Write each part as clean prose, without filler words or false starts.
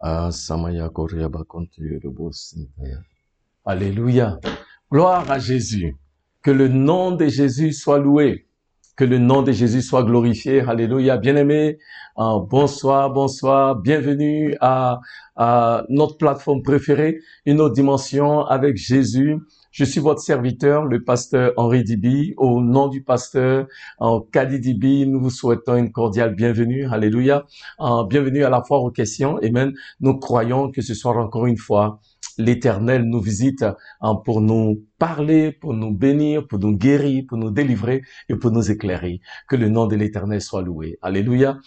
Ah, Samaya Koryaba Kontu Robo Sintaya. Alléluia. Gloire à Jésus. Que le nom de Jésus soit loué. Que le nom de Jésus soit glorifié. Alléluia. Bien-aimés, bonsoir, bonsoir. Bienvenue à notre plateforme préférée, une autre dimension avec Jésus. Je suis votre serviteur, le pasteur Henri Dibi. Au nom du pasteur Kadi Dibi, nous vous souhaitons une cordiale bienvenue. Alléluia. Bienvenue à la foire aux questions. Amen. Nous croyons que ce soir encore une fois, l'Éternel nous visite pour nous parler, pour nous bénir, pour nous guérir, pour nous délivrer et pour nous éclairer. Que le nom de l'Éternel soit loué. Alléluia.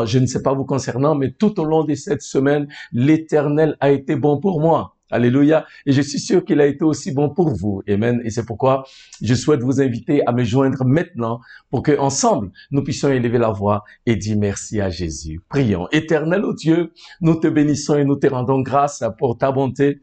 Je ne sais pas vous concernant, mais tout au long de cette semaine, l'Éternel a été bon pour moi. Alléluia. Et je suis sûr qu'il a été aussi bon pour vous. Amen. Et c'est pourquoi je souhaite vous inviter à me joindre maintenant pour que ensemble nous puissions élever la voix et dire merci à Jésus. Prions. Éternel, ô Dieu, nous te bénissons et nous te rendons grâce pour ta bonté,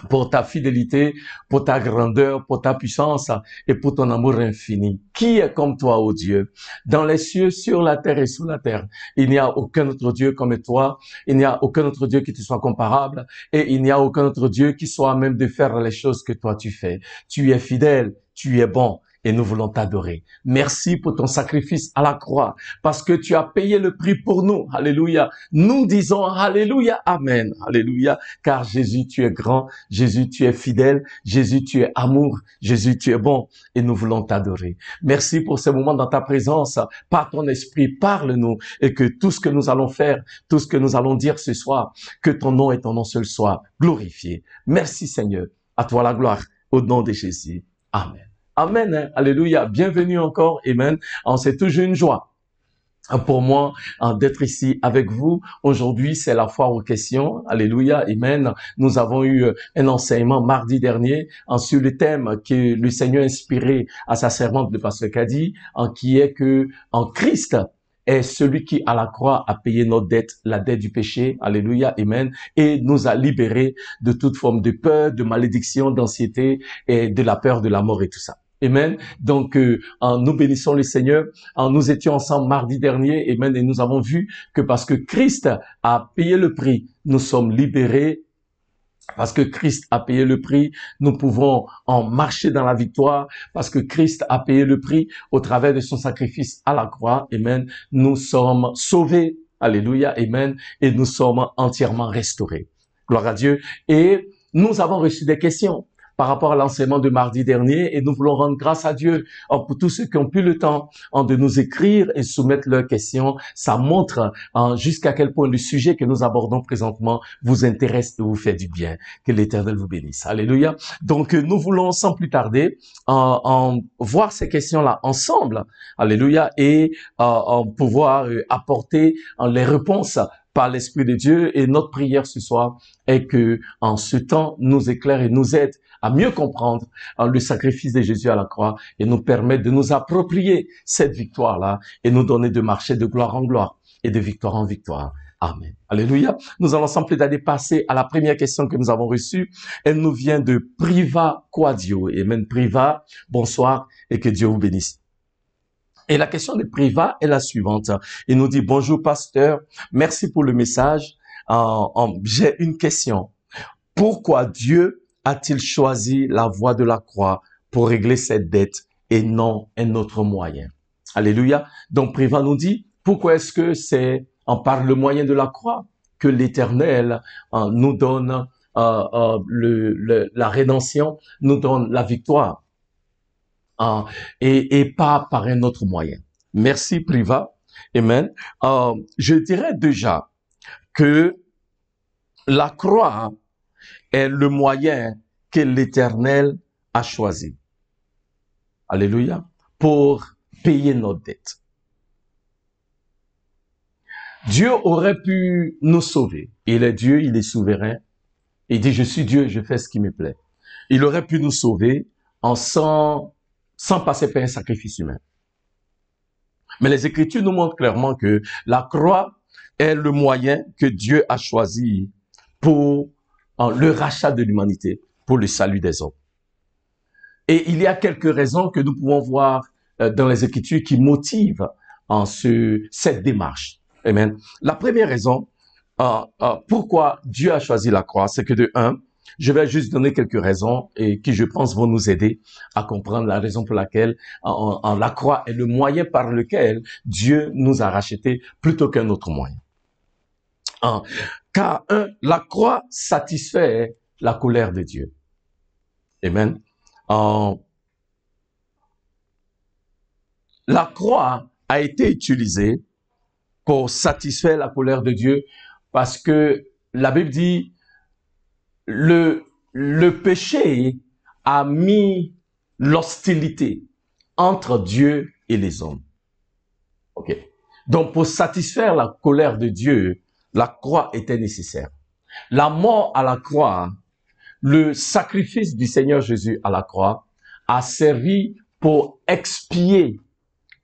pour ta fidélité, pour ta grandeur, pour ta puissance et pour ton amour infini. Qui est comme toi, ô Dieu? Dans les cieux, sur la terre et sous la terre, il n'y a aucun autre Dieu comme toi. Il n'y a aucun autre Dieu qui te soit comparable et il n'y a aucun autre Dieu qui soit à même de faire les choses que toi tu fais. Tu es fidèle, tu es bon. Et nous voulons t'adorer. Merci pour ton sacrifice à la croix, parce que tu as payé le prix pour nous. Alléluia. Nous disons Alléluia, Amen. Alléluia. Car Jésus, tu es grand. Jésus, tu es fidèle. Jésus, tu es amour. Jésus, tu es bon. Et nous voulons t'adorer. Merci pour ce moment dans ta présence. Par ton esprit, parle-nous. Et que tout ce que nous allons faire, tout ce que nous allons dire ce soir, que ton nom et ton nom seul soient glorifiés. Merci Seigneur. À toi la gloire. Au nom de Jésus. Amen. Amen, hein? Alléluia. Bienvenue encore, amen. C'est toujours une joie pour moi d'être ici avec vous. Aujourd'hui, c'est la foire aux questions. Alléluia, amen. Nous avons eu un enseignement mardi dernier sur le thème que le Seigneur a inspiré à sa servante, le pasteur Kadi, qui est que en Christ est celui qui, à la croix, a payé notre dette, la dette du péché. Alléluia, amen. Et nous a libérés de toute forme de peur, de malédiction, d'anxiété et de la peur de la mort et tout ça. Amen. Donc, nous bénissons le Seigneur. Nous étions ensemble mardi dernier, amen, et nous avons vu que parce que Christ a payé le prix, nous sommes libérés. Parce que Christ a payé le prix, nous pouvons en marcher dans la victoire. Parce que Christ a payé le prix au travers de son sacrifice à la croix, amen. Nous sommes sauvés, alléluia, amen, et nous sommes entièrement restaurés. Gloire à Dieu. Et nous avons reçu des questions par rapport à l'enseignement de mardi dernier et nous voulons rendre grâce à Dieu pour tous ceux qui ont pu le temps de nous écrire et soumettre leurs questions. Ça montre jusqu'à quel point le sujet que nous abordons présentement vous intéresse et vous fait du bien. Que l'Éternel vous bénisse. Alléluia. Donc, nous voulons sans plus tarder voir ces questions-là ensemble. Alléluia. Et pouvoir apporter les réponses par l'Esprit de Dieu. Et notre prière ce soir est que en ce temps nous éclaire et nous aide à mieux comprendre le sacrifice de Jésus à la croix et nous permettre de nous approprier cette victoire-là et nous donner de marcher de gloire en gloire et de victoire en victoire. Amen. Alléluia. Nous allons sans plus tarder passer à la première question que nous avons reçue. Elle nous vient de Priva Quadio. Amen. Priva, bonsoir et que Dieu vous bénisse. Et la question de Priva est la suivante. Il nous dit, bonjour pasteur, merci pour le message. J'ai une question. Pourquoi Dieu a-t-il choisi la voie de la croix pour régler cette dette et non un autre moyen? Alléluia. Donc Priva nous dit, pourquoi est-ce que c'est par le moyen de la croix que l'Éternel nous donne la rédemption, nous donne la victoire et pas par un autre moyen? Merci Priva. Amen. Je dirais déjà que la croix est le moyen que l'Éternel a choisi. Alléluia. Pour payer notre dette. Dieu aurait pu nous sauver. Il est Dieu, il est souverain. Il dit, je suis Dieu, je fais ce qui me plaît. Il aurait pu nous sauver sans passer par un sacrifice humain. Mais les Écritures nous montrent clairement que la croix est le moyen que Dieu a choisi pour le rachat de l'humanité, pour le salut des hommes. Et il y a quelques raisons que nous pouvons voir dans les Écritures qui motivent cette démarche. Amen. La première raison, pourquoi Dieu a choisi la croix, c'est que de un, je vais juste donner quelques raisons et qui, je pense, vont nous aider à comprendre la raison pour laquelle la croix est le moyen par lequel Dieu nous a rachetés plutôt qu'un autre moyen. Car la croix satisfait la colère de Dieu. Amen. La croix a été utilisée pour satisfaire la colère de Dieu parce que la Bible dit le péché a mis l'hostilité entre Dieu et les hommes. Ok. Donc, pour satisfaire la colère de Dieu, la croix était nécessaire. La mort à la croix, le sacrifice du Seigneur Jésus à la croix a servi pour expier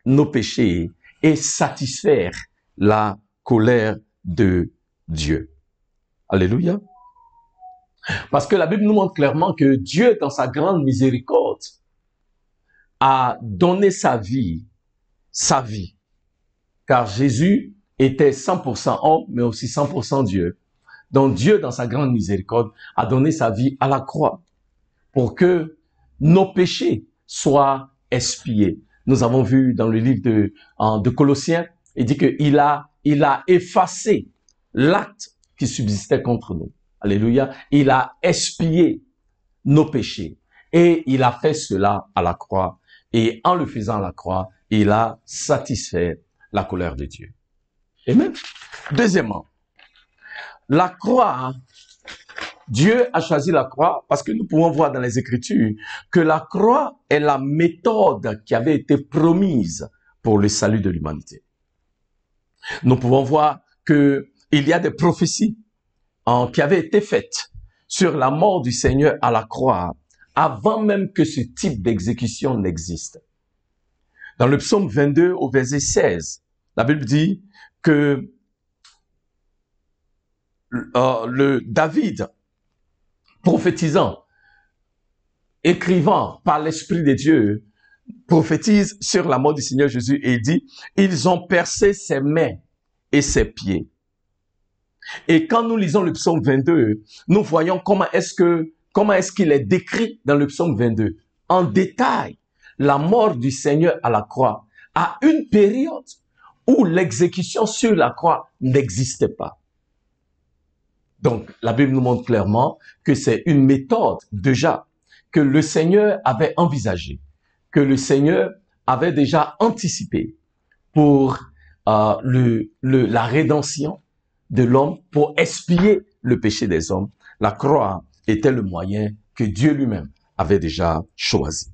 nos péchés et satisfaire la colère de Dieu. Alléluia. Parce que la Bible nous montre clairement que Dieu, dans sa grande miséricorde, a donné sa vie. Car Jésus était 100% homme, mais aussi 100% Dieu. Donc Dieu, dans sa grande miséricorde, a donné sa vie à la croix pour que nos péchés soient expiés. Nous avons vu dans le livre de Colossiens, il dit qu'il a effacé l'acte qui subsistait contre nous. Alléluia. Il a expié nos péchés et il a fait cela à la croix. Et en le faisant à la croix, il a satisfait la colère de Dieu. Amen. Deuxièmement, la croix, Dieu a choisi la croix parce que nous pouvons voir dans les Écritures que la croix est la méthode qui avait été promise pour le salut de l'humanité. Nous pouvons voir qu'il y a des prophéties qui avaient été faites sur la mort du Seigneur à la croix avant même que ce type d'exécution n'existe. Dans le psaume 22 au verset 16, la Bible dit que David, prophétisant, écrivant par l'Esprit de Dieu, prophétise sur la mort du Seigneur Jésus et il dit, ils ont percé ses mains et ses pieds. Et quand nous lisons le psaume 22, nous voyons comment est-ce qu'il est décrit dans le psaume 22. En détail, la mort du Seigneur à la croix à une période où l'exécution sur la croix n'existait pas. Donc, la Bible nous montre clairement que c'est une méthode déjà que le Seigneur avait envisagée, que le Seigneur avait déjà anticipé pour la rédemption de l'homme, pour expier le péché des hommes. La croix était le moyen que Dieu lui-même avait déjà choisi.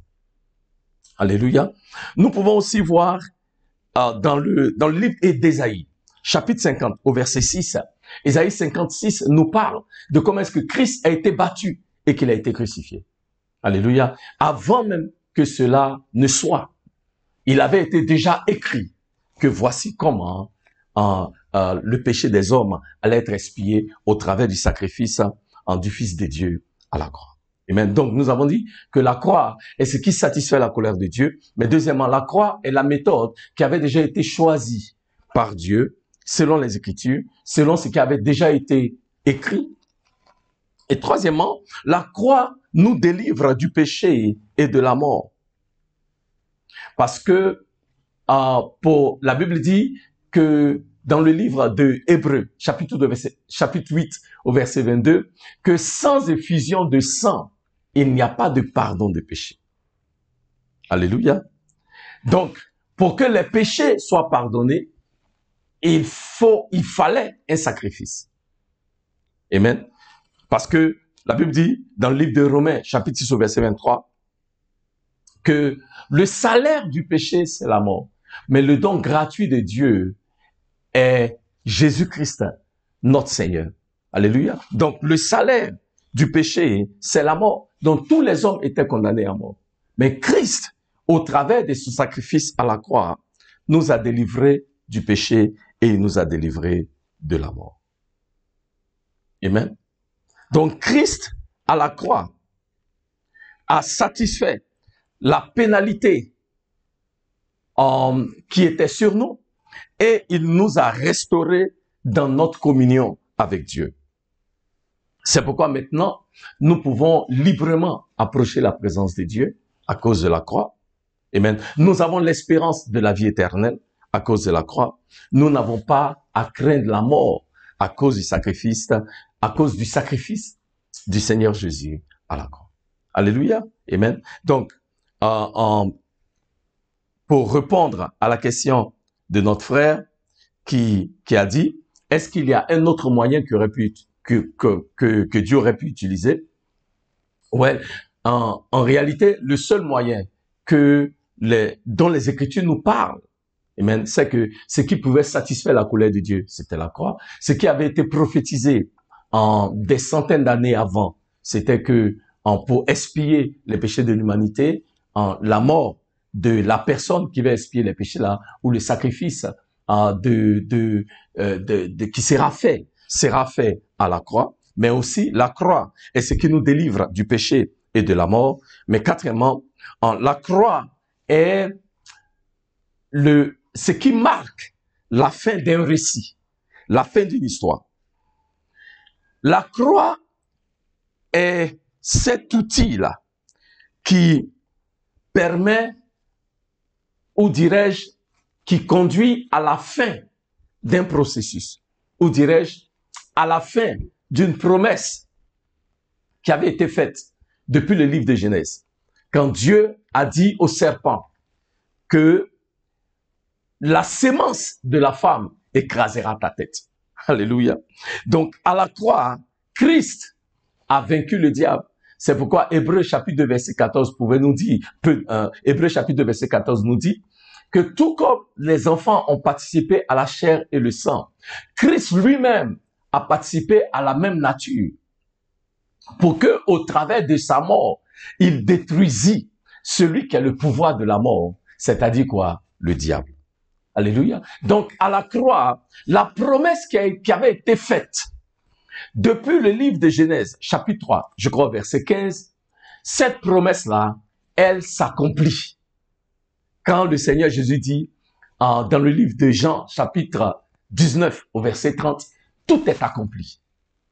Alléluia. Nous pouvons aussi voir dans le livre d'Ésaïe, chapitre 50, au verset 6, Ésaïe 56 nous parle de comment est-ce que Christ a été battu et qu'il a été crucifié. Alléluia. Avant même que cela ne soit, il avait été déjà écrit que voici comment le péché des hommes allait être expié au travers du sacrifice du Fils de Dieu à la croix. Amen. Donc, nous avons dit que la croix est ce qui satisfait la colère de Dieu. Mais deuxièmement, la croix est la méthode qui avait déjà été choisie par Dieu, selon les Écritures, selon ce qui avait déjà été écrit. Et troisièmement, la croix nous délivre du péché et de la mort. Parce que la Bible dit que dans le livre de Hébreux, chapitre 8 au verset 22, que sans effusion de sang, il n'y a pas de pardon de péché. Alléluia. Donc, pour que les péchés soient pardonnés, il fallait un sacrifice. Amen. Parce que la Bible dit, dans le livre de Romains, chapitre 6 au verset 23, que le salaire du péché, c'est la mort. Mais le don gratuit de Dieu est Jésus-Christ, notre Seigneur. Alléluia. Donc, le salaire du péché, c'est la mort. Donc, tous les hommes étaient condamnés à mort. Mais Christ, au travers de son sacrifice à la croix, nous a délivrés du péché et il nous a délivrés de la mort. Amen. Donc, Christ, à la croix, a satisfait la pénalité qui était sur nous et il nous a restaurés dans notre communion avec Dieu. C'est pourquoi maintenant, nous pouvons librement approcher la présence de Dieu à cause de la croix. Amen. Nous avons l'espérance de la vie éternelle à cause de la croix. Nous n'avons pas à craindre la mort à cause du sacrifice du Seigneur Jésus à la croix. Alléluia. Amen. Donc, pour répondre à la question de notre frère qui a dit, est-ce qu'il y a un autre moyen que Dieu aurait pu utiliser? Ouais, en réalité, le seul moyen dont les Écritures nous parlent, amen, c'est que ce qui pouvait satisfaire la colère de Dieu, c'était la croix. Ce qui avait été prophétisé des centaines d'années avant, c'était que pour expier les péchés de l'humanité, la mort de la personne qui va expier les péchés là, ou le sacrifice qui sera fait à la croix, mais aussi la croix est ce qui nous délivre du péché et de la mort. Mais quatrièmement, la croix est ce qui marque la fin d'un récit, la fin d'une histoire. La croix est cet outil-là qui permet, ou dirais-je, qui conduit à la fin d'un processus, ou dirais-je, à la fin d'une promesse qui avait été faite depuis le livre de Genèse. Quand Dieu a dit au serpent que la sémence de la femme écrasera ta tête. Alléluia. Donc, à la croix, Christ a vaincu le diable. C'est pourquoi Hébreux chapitre 2, verset 14 Hébreux chapitre 2, verset 14 nous dit que tout comme les enfants ont participé à la chair et le sang, Christ lui-même a participé à la même nature pour que, au travers de sa mort, il détruisit celui qui a le pouvoir de la mort, c'est-à-dire quoi? Le diable. Alléluia. Donc, à la croix, la promesse qui avait été faite depuis le livre de Genèse, chapitre 3, je crois, verset 15, cette promesse-là, elle s'accomplit. Quand le Seigneur Jésus dit, dans le livre de Jean, chapitre 19, au verset 30, tout est accompli.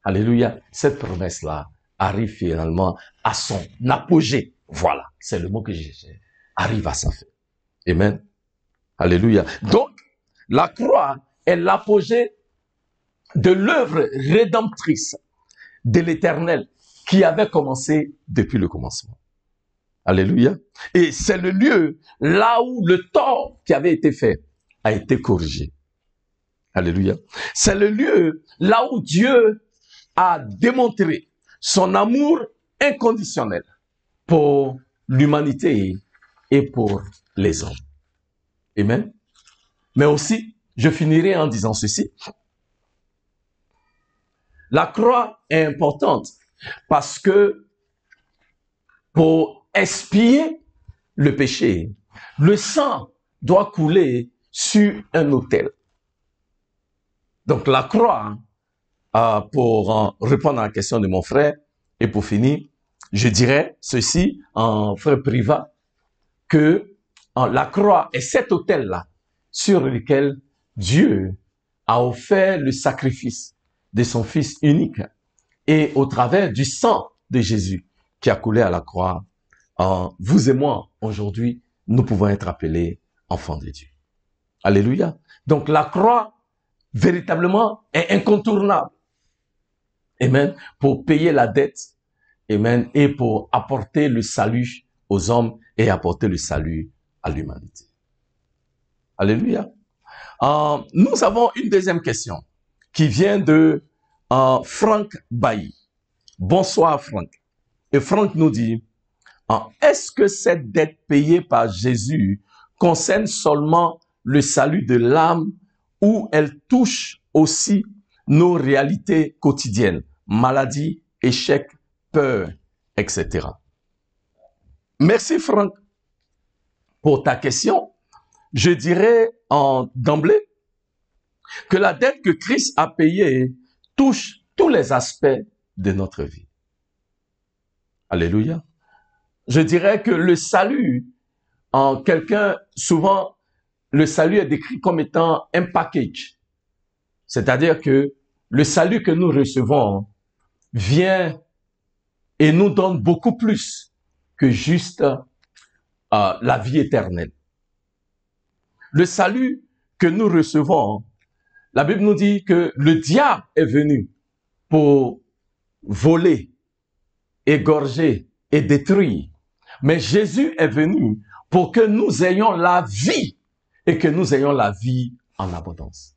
Alléluia. Cette promesse-là arrive finalement à son apogée. Voilà, c'est le mot que j'ai. Arrive à sa fin. Amen. Alléluia. Donc, la croix est l'apogée de l'œuvre rédemptrice de l'Éternel qui avait commencé depuis le commencement. Alléluia. Et c'est le lieu là où le tort qui avait été fait a été corrigé. Alléluia. C'est le lieu là où Dieu a démontré son amour inconditionnel pour l'humanité et pour les hommes. Amen. Mais aussi, je finirai en disant ceci. La croix est importante parce que pour expier le péché, le sang doit couler sur un autel. Donc la croix, pour répondre à la question de mon frère, et pour finir, je dirais ceci en frère privat, que la croix est cet autel-là sur lequel Dieu a offert le sacrifice de son Fils unique. Et au travers du sang de Jésus qui a coulé à la croix, vous et moi, aujourd'hui, nous pouvons être appelés enfants de Dieu. Alléluia. Donc la croix, véritablement, est incontournable. Amen. Pour payer la dette. Amen. Et pour apporter le salut aux hommes et apporter le salut à l'humanité. Alléluia. Nous avons une deuxième question qui vient de Franck Bailly. Bonsoir Franck. Et Franck nous dit, est-ce que cette dette payée par Jésus concerne seulement le salut de l'âme ou elle touche aussi nos réalités quotidiennes, maladies, échecs, peur, etc. Merci Franck pour ta question. Je dirais d'emblée que la dette que Christ a payée touche tous les aspects de notre vie. Alléluia. Je dirais que le salut, souvent, le salut est décrit comme étant un package. C'est-à-dire que le salut que nous recevons vient et nous donne beaucoup plus que juste la vie éternelle. Le salut que nous recevons, la Bible nous dit que le diable est venu pour voler, égorger et détruire. Mais Jésus est venu pour que nous ayons la vie et que nous ayons la vie en abondance.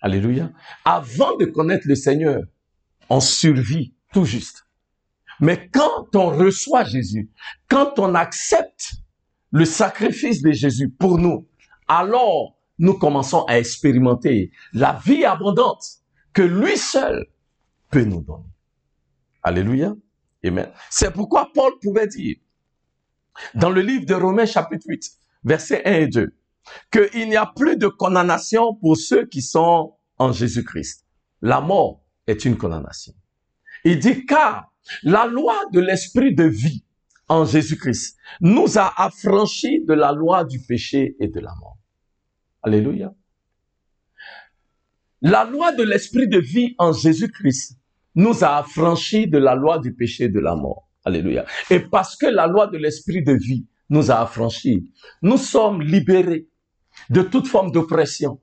Alléluia. Avant de connaître le Seigneur, on survit tout juste. Mais quand on reçoit Jésus, quand on accepte le sacrifice de Jésus pour nous, alors nous commençons à expérimenter la vie abondante que lui seul peut nous donner. Alléluia. Amen. C'est pourquoi Paul pouvait dire, dans le livre de Romains chapitre 8, versets 1 et 2, qu'il n'y a plus de condamnation pour ceux qui sont en Jésus-Christ. La mort est une condamnation. Il dit, car la loi de l'esprit de vie en Jésus-Christ nous a affranchis de la loi du péché et de la mort. Alléluia. La loi de l'esprit de vie en Jésus-Christ nous a affranchis de la loi du péché et de la mort. Alléluia. Et parce que la loi de l'esprit de vie nous a affranchis, nous sommes libérés de toute forme d'oppression.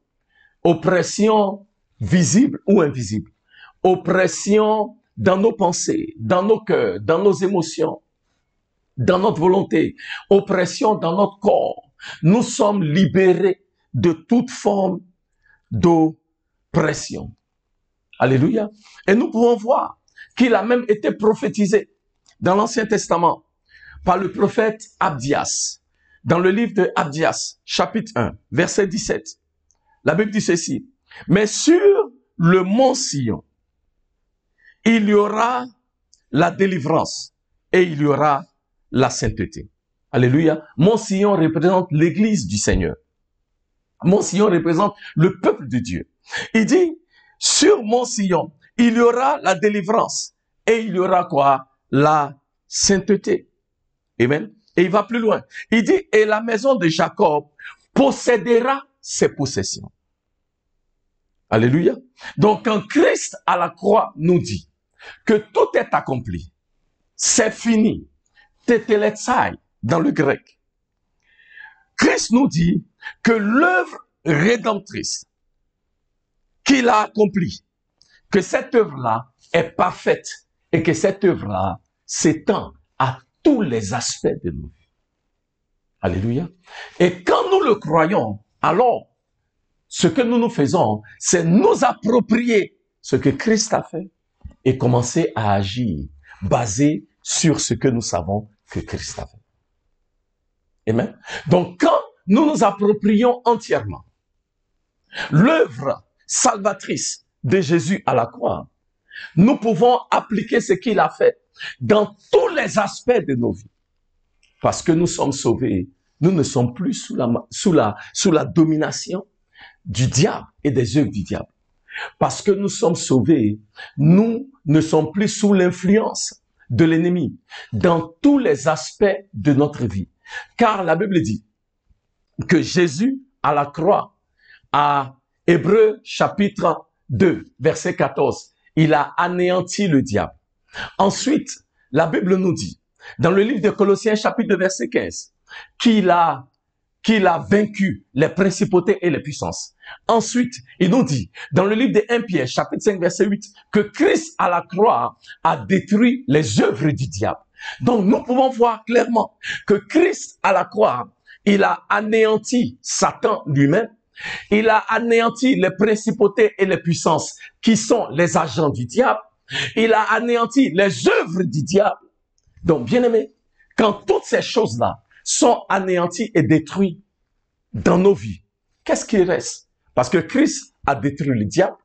Oppression visible ou invisible. Oppression dans nos pensées, dans nos cœurs, dans nos émotions, dans notre volonté. Oppression dans notre corps. Nous sommes libérés de toute forme d'oppression. Alléluia. Et nous pouvons voir qu'il a même été prophétisé dans l'Ancien Testament par le prophète Abdias. Dans le livre de Abdias, chapitre 1, verset 17. La Bible dit ceci. Mais sur le mont Sion, il y aura la délivrance et il y aura la sainteté. Alléluia. Mont Sion représente l'église du Seigneur. Mont Sion représente le peuple de Dieu. Il dit, sur Mont Sion, il y aura la délivrance et il y aura quoi? La sainteté. Amen. Et il va plus loin. Il dit, et la maison de Jacob possédera ses possessions. Alléluia. Donc, quand Christ à la croix nous dit que tout est accompli, c'est fini, tetelestai dans le grec. Christ nous dit que l'œuvre rédemptrice qu'il a accomplie, que cette œuvre-là est parfaite et que cette œuvre-là s'étend à tous les aspects de nos vies. Alléluia. Et quand nous le croyons, alors, ce que nous faisons, c'est nous approprier ce que Christ a fait et commencer à agir basé sur ce que nous savons que Christ a fait. Amen. Donc, quand nous nous approprions entièrement l'œuvre salvatrice de Jésus à la croix, nous pouvons appliquer ce qu'il a fait dans tous les aspects de nos vies. Parce que nous sommes sauvés, nous ne sommes plus sous la domination du diable et des œuvres du diable. Parce que nous sommes sauvés, nous ne sommes plus sous l'influence de l'ennemi dans tous les aspects de notre vie. Car la Bible dit que Jésus à la croix, à Hébreux chapitre 2, verset 14, il a anéanti le diable. Ensuite, la Bible nous dit, dans le livre de Colossiens chapitre 2, verset 15, qu'il a vaincu les principautés et les puissances. Ensuite, il nous dit, dans le livre de 1 Pierre, chapitre 5, verset 8, que Christ à la croix a détruit les œuvres du diable. Donc, nous pouvons voir clairement que Christ à la croix, il a anéanti Satan lui-même. Il a anéanti les principautés et les puissances qui sont les agents du diable. Il a anéanti les œuvres du diable. Donc, bien aimé, quand toutes ces choses-là sont anéanties et détruites dans nos vies, qu'est-ce qui reste? Parce que Christ a détruit le diable.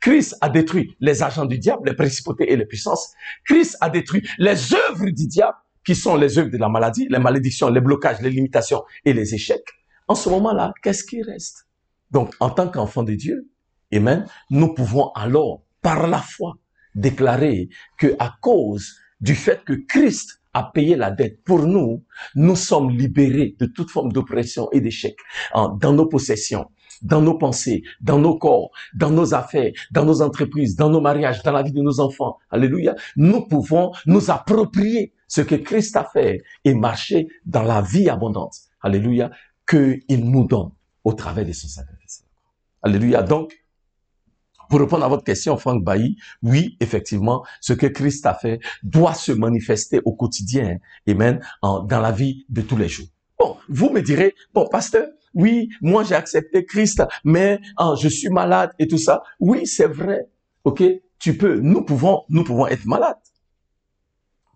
Christ a détruit les agents du diable, les principautés et les puissances. Christ a détruit les œuvres du diable, qui sont les œuvres de la maladie, les malédictions, les blocages, les limitations et les échecs. En ce moment-là, qu'est-ce qui reste? Donc, en tant qu'enfant de Dieu, amen, nous pouvons alors, par la foi, déclarer que à cause du fait que Christ a payé la dette pour nous, nous sommes libérés de toute forme d'oppression et d'échec dans nos possessions. dans nos pensées, dans nos corps, dans nos affaires, dans nos entreprises, dans nos mariages, dans la vie de nos enfants. Alléluia. Nous pouvons nous approprier ce que Christ a fait et marcher dans la vie abondante. Alléluia. Qu'il nous donne au travers de son sacrifice. Alléluia. Donc, pour répondre à votre question, Franck Bailly, oui, effectivement, ce que Christ a fait doit se manifester au quotidien, amen, dans la vie de tous les jours. Bon, vous me direz, bon, pasteur, oui, moi j'ai accepté Christ, mais je suis malade et tout ça. Oui, c'est vrai, ok, nous pouvons être malades,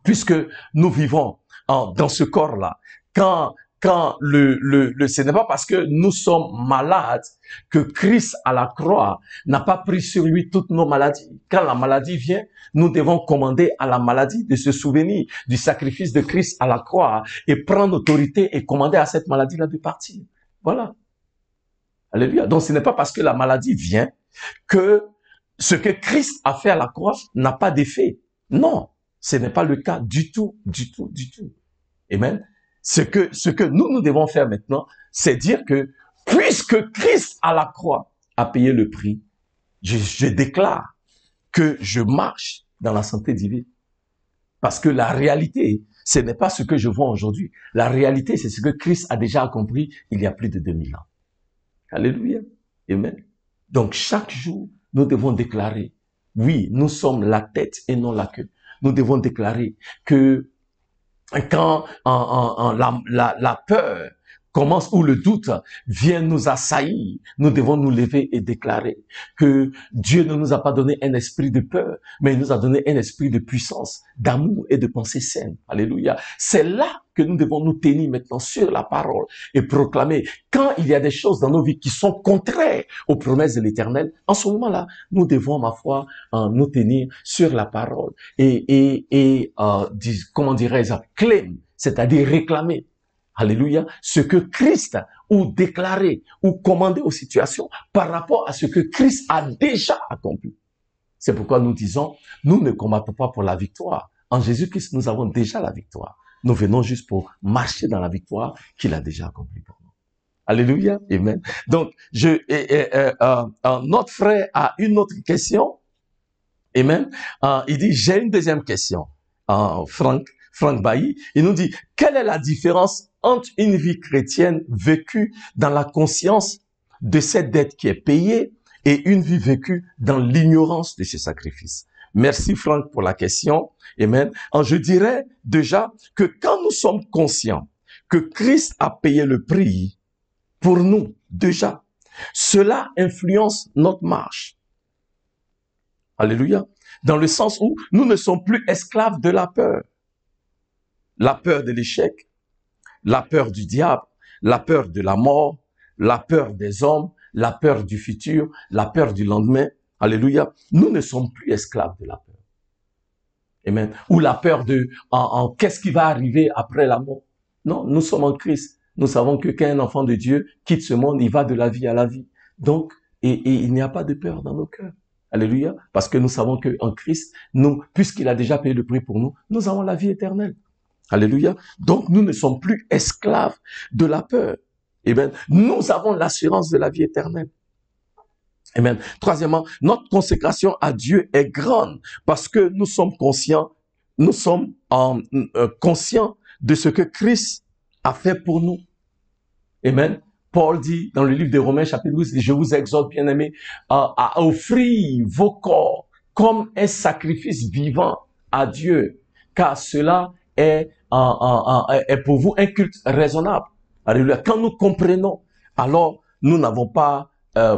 puisque nous vivons dans ce corps-là. Quand ce n'est pas parce que nous sommes malades que Christ à la croix n'a pas pris sur lui toutes nos maladies. Quand la maladie vient, nous devons commander à la maladie de se souvenir du sacrifice de Christ à la croix et prendre autorité et commander à cette maladie-là de partir. Voilà. Alléluia. Donc ce n'est pas parce que la maladie vient que ce que Christ a fait à la croix n'a pas d'effet. Non, ce n'est pas le cas du tout, du tout, du tout. Amen. Ce que nous devons faire maintenant, c'est dire que puisque Christ à la croix a payé le prix, je déclare que je marche dans la santé divine. Parce que la réalité, ce n'est pas ce que je vois aujourd'hui. La réalité, c'est ce que Christ a déjà accompli il y a plus de 2000 ans. Alléluia. Amen. Donc chaque jour, nous devons déclarer, oui, nous sommes la tête et non la queue. Nous devons déclarer que quand la peur commence ou le doute vient nous assaillir, nous devons nous lever et déclarer que Dieu ne nous a pas donné un esprit de peur, mais il nous a donné un esprit de puissance, d'amour et de pensée saine. Alléluia. C'est là que nous devons nous tenir maintenant sur la parole et proclamer quand il y a des choses dans nos vies qui sont contraires aux promesses de l'Éternel. En ce moment-là, nous devons, ma foi, nous tenir sur la parole et comment dirais-je, claim, c'est-à-dire réclamer. Alléluia, ce que Christ ou déclaré ou commandé aux situations par rapport à ce que Christ a déjà accompli. C'est pourquoi nous disons, nous ne combattons pas pour la victoire. En Jésus-Christ, nous avons déjà la victoire. Nous venons juste pour marcher dans la victoire qu'il a déjà accomplie pour nous. Alléluia, amen. Donc, notre frère a une autre question. Amen. Il dit, j'ai une deuxième question. Franck Bailly, il nous dit, quelle est la différence entre une vie chrétienne vécue dans la conscience de cette dette qui est payée et une vie vécue dans l'ignorance de ce sacrifice? Merci Franck pour la question. Amen. Je dirais déjà que quand nous sommes conscients que Christ a payé le prix pour nous, déjà, cela influence notre marche. Alléluia. Dans le sens où nous ne sommes plus esclaves de la peur. La peur de l'échec, la peur du diable, la peur de la mort, la peur des hommes, la peur du futur, la peur du lendemain. Alléluia. Nous ne sommes plus esclaves de la peur. Amen. Ou la peur de qu'est-ce qui va arriver après la mort. Non, nous sommes en Christ. Nous savons que quand un enfant de Dieu quitte ce monde, il va de la vie à la vie. Donc, et il n'y a pas de peur dans nos cœurs. Alléluia. Parce que nous savons qu'en Christ, puisqu'il a déjà payé le prix pour nous, nous avons la vie éternelle. Alléluia. Donc, nous ne sommes plus esclaves de la peur. Amen. Nous avons l'assurance de la vie éternelle. Amen. Troisièmement, notre consécration à Dieu est grande parce que nous sommes conscients de ce que Christ a fait pour nous. Amen. Paul dit dans le livre de Romains chapitre 12, je vous exhorte, bien-aimés, à offrir vos corps comme un sacrifice vivant à Dieu, car cela est pour vous un culte raisonnable. Alléluia. Quand nous comprenons, alors nous n'avons pas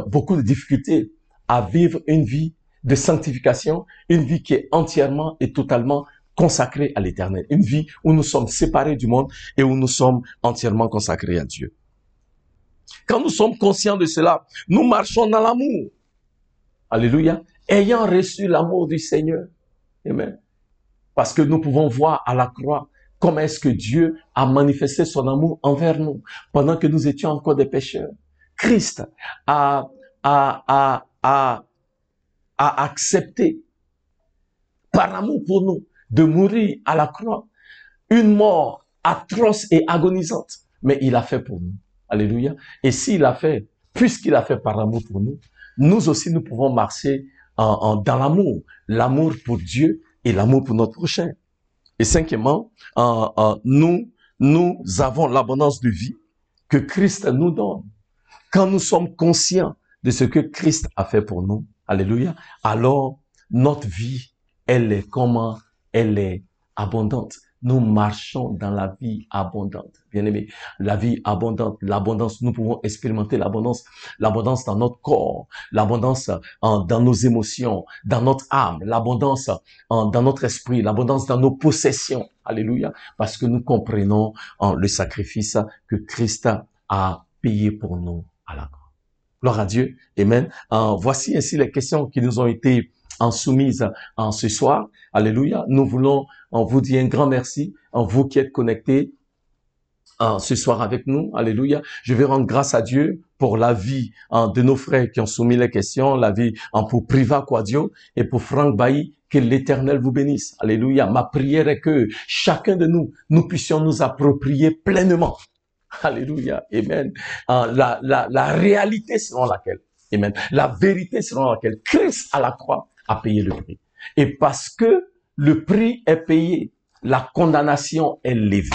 beaucoup de difficultés à vivre une vie de sanctification, une vie qui est entièrement et totalement consacrée à l'Éternel, une vie où nous sommes séparés du monde et où nous sommes entièrement consacrés à Dieu. Quand nous sommes conscients de cela, nous marchons dans l'amour. Alléluia. Ayant reçu l'amour du Seigneur. Amen. Parce que nous pouvons voir à la croix comment est-ce que Dieu a manifesté son amour envers nous pendant que nous étions encore des pécheurs. Christ a accepté par amour pour nous de mourir à la croix, une mort atroce et agonisante, mais il a fait pour nous. Alléluia. Et s'il a fait puisqu'il a fait par amour pour nous, nous aussi nous pouvons marcher dans l'amour. L'amour pour Dieu et l'amour pour notre prochain. Et cinquièmement, nous avons l'abondance de vie que Christ nous donne. Quand nous sommes conscients de ce que Christ a fait pour nous, alléluia, alors notre vie, elle est comment? Elle est abondante. Nous marchons dans la vie abondante. Bien-aimés, la vie abondante, l'abondance, nous pouvons expérimenter l'abondance dans notre corps, l'abondance dans nos émotions, dans notre âme, l'abondance dans notre esprit, l'abondance dans nos possessions. Alléluia, parce que nous comprenons le sacrifice que Christ a payé pour nous à la croix. Gloire à Dieu. Amen. Voici ainsi les questions qui nous ont été soumises ce soir. Alléluia. Nous voulons vous dire un grand merci, vous qui êtes connectés ce soir avec nous. Alléluia. Je vais rendre grâce à Dieu pour la vie de nos frères qui ont soumis les questions, la vie pour Priva Quadio et pour Franck Bailly. Que l'Éternel vous bénisse. Alléluia. Ma prière est que chacun de nous puissions nous approprier pleinement. Alléluia. Amen. La réalité selon laquelle, amen, la vérité selon laquelle Christ à la croix a payé le prix. Et parce que le prix est payé, la condamnation est levée.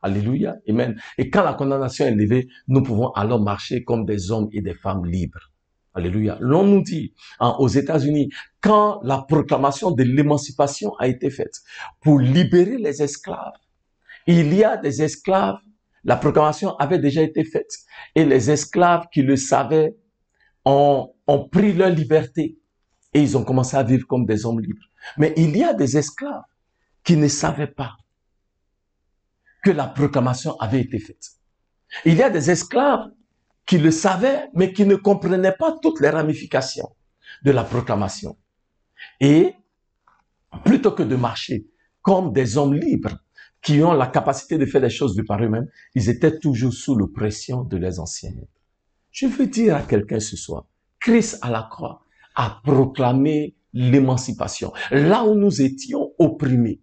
Alléluia. Amen. Et quand la condamnation est levée, nous pouvons alors marcher comme des hommes et des femmes libres. Alléluia. L'on nous dit aux États-Unis, quand la proclamation de l'émancipation a été faite pour libérer les esclaves, il y a des esclaves. La proclamation avait déjà été faite et les esclaves qui le savaient ont pris leur liberté et ils ont commencé à vivre comme des hommes libres. Mais il y a des esclaves qui ne savaient pas que la proclamation avait été faite. Il y a des esclaves qui le savaient mais qui ne comprenaient pas toutes les ramifications de la proclamation. Et plutôt que de marcher comme des hommes libres, qui ont la capacité de faire des choses de par eux-mêmes, ils étaient toujours sous l'oppression de leurs anciens maîtres. Je veux dire à quelqu'un ce soir, Christ à la croix a proclamé l'émancipation. Là où nous étions opprimés,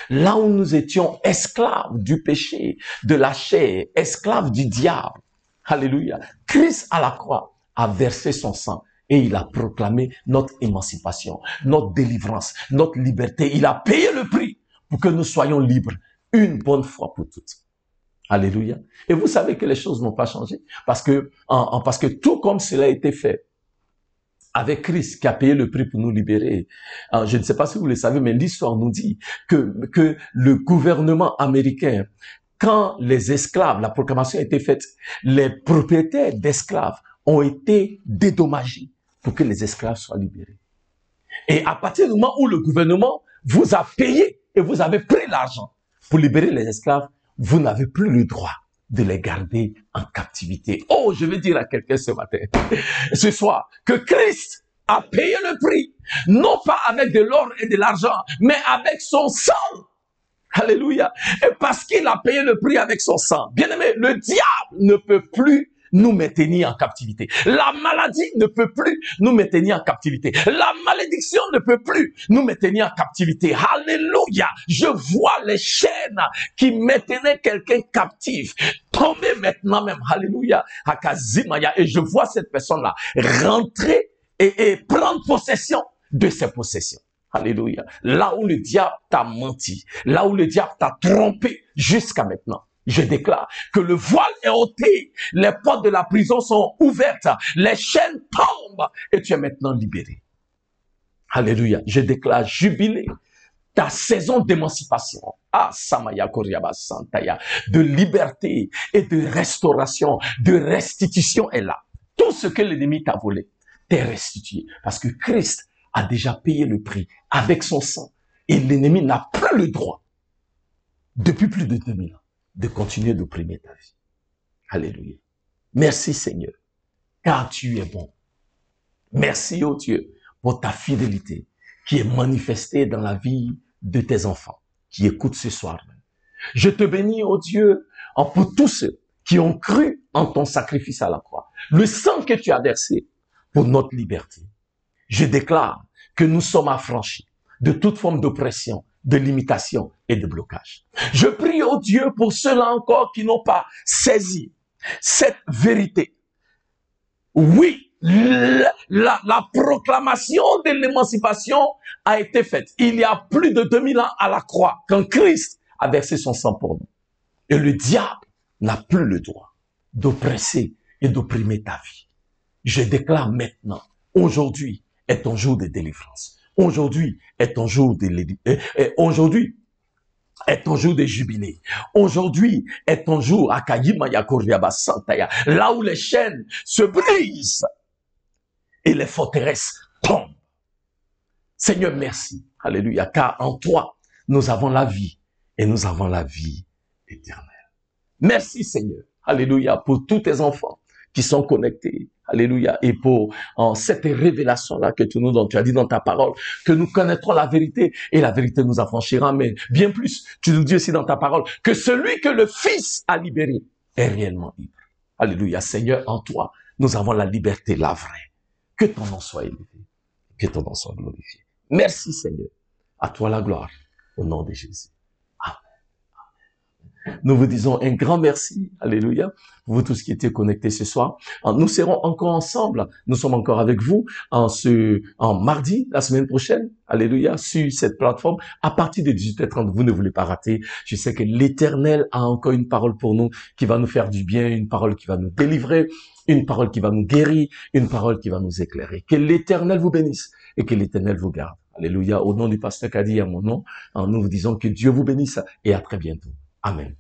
là où nous étions esclaves du péché, de la chair, esclaves du diable, alléluia, Christ à la croix a versé son sang et il a proclamé notre émancipation, notre délivrance, notre liberté. Il a payé le prix pour que nous soyons libres une bonne fois pour toutes. Alléluia. Et vous savez que les choses n'ont pas changé parce que tout comme cela a été fait avec Christ qui a payé le prix pour nous libérer. Je ne sais pas si vous le savez, mais l'histoire nous dit que le gouvernement américain, quand les esclaves, la proclamation a été faite, les propriétaires d'esclaves ont été dédommagés pour que les esclaves soient libérés. Et à partir du moment où le gouvernement vous a payé et vous avez pris l'argent pour libérer les esclaves, vous n'avez plus le droit de les garder en captivité. Oh, je veux dire à quelqu'un ce matin, ce soir, que Christ a payé le prix, non pas avec de l'or et de l'argent, mais avec son sang. Alléluia. Et parce qu'il a payé le prix avec son sang, bien aimé, le diable ne peut plus nous maintenir en captivité. La maladie ne peut plus nous maintenir en captivité. La malédiction ne peut plus nous maintenir en captivité. Alléluia. Je vois les chaînes qui maintenaient quelqu'un captif tomber maintenant même. Alléluia. Akazimaya. Et je vois cette personne-là rentrer et prendre possession de ses possessions. Alléluia. Là où le diable t'a menti, là où le diable t'a trompé jusqu'à maintenant, je déclare que le voile est ôté, les portes de la prison sont ouvertes, les chaînes tombent et tu es maintenant libéré. Alléluia. Je déclare jubilé. Ta saison d'émancipation, Samaya Koryaba Santaya, de liberté et de restauration, de restitution est là. Tout ce que l'ennemi t'a volé t'est restitué parce que Christ a déjà payé le prix avec son sang et l'ennemi n'a plus le droit, depuis plus de 2000 ans, de continuer d'opprimer ta vie. Alléluia. Merci Seigneur, car tu es bon. Merci, oh Dieu, pour ta fidélité qui est manifestée dans la vie de tes enfants qui écoutent ce soir. Je te bénis, oh Dieu, pour tous ceux qui ont cru en ton sacrifice à la croix, le sang que tu as versé pour notre liberté. Je déclare que nous sommes affranchis de toute forme d'oppression, de limitation et de blocage. Je prie, oh Dieu, pour ceux-là encore qui n'ont pas saisi cette vérité Oui, la proclamation de l'émancipation a été faite. Il y a plus de 2000 ans à la croix, quand Christ a versé son sang pour nous. Et le diable n'a plus le droit d'oppresser et d'opprimer ta vie. Je déclare maintenant, aujourd'hui est ton jour de délivrance. Aujourd'hui est ton jour de aujourd'hui est ton jour de jubilé. Aujourd'hui est ton jour là où les chaînes se brisent et les forteresses tombent. Seigneur, merci. Alléluia. Car en toi, nous avons la vie et nous avons la vie éternelle. Merci Seigneur. Alléluia. Pour tous tes enfants qui sont connectés. Alléluia. Et pour cette révélation-là que tu nous donnes, tu as dit dans ta parole que nous connaîtrons la vérité et la vérité nous affranchira. Mais bien plus, tu nous dis aussi dans ta parole que celui que le Fils a libéré est réellement libre. Alléluia. Seigneur, en toi, nous avons la liberté, la vraie. Que ton nom soit élevé. Que ton nom soit glorifié. Merci Seigneur. À toi la gloire. Au nom de Jésus. Nous vous disons un grand merci, alléluia, vous tous qui étiez connectés ce soir. Nous serons encore ensemble, nous sommes encore avec vous en mardi, la semaine prochaine, alléluia, sur cette plateforme, à partir de 18h30, vous ne voulez pas rater. Je sais que l'Éternel a encore une parole pour nous qui va nous faire du bien, une parole qui va nous délivrer, une parole qui va nous guérir, une parole qui va nous éclairer. Que l'Éternel vous bénisse et que l'Éternel vous garde. Alléluia, au nom du pasteur Kadi, à mon nom, nous vous disons que Dieu vous bénisse et à très bientôt. Amen.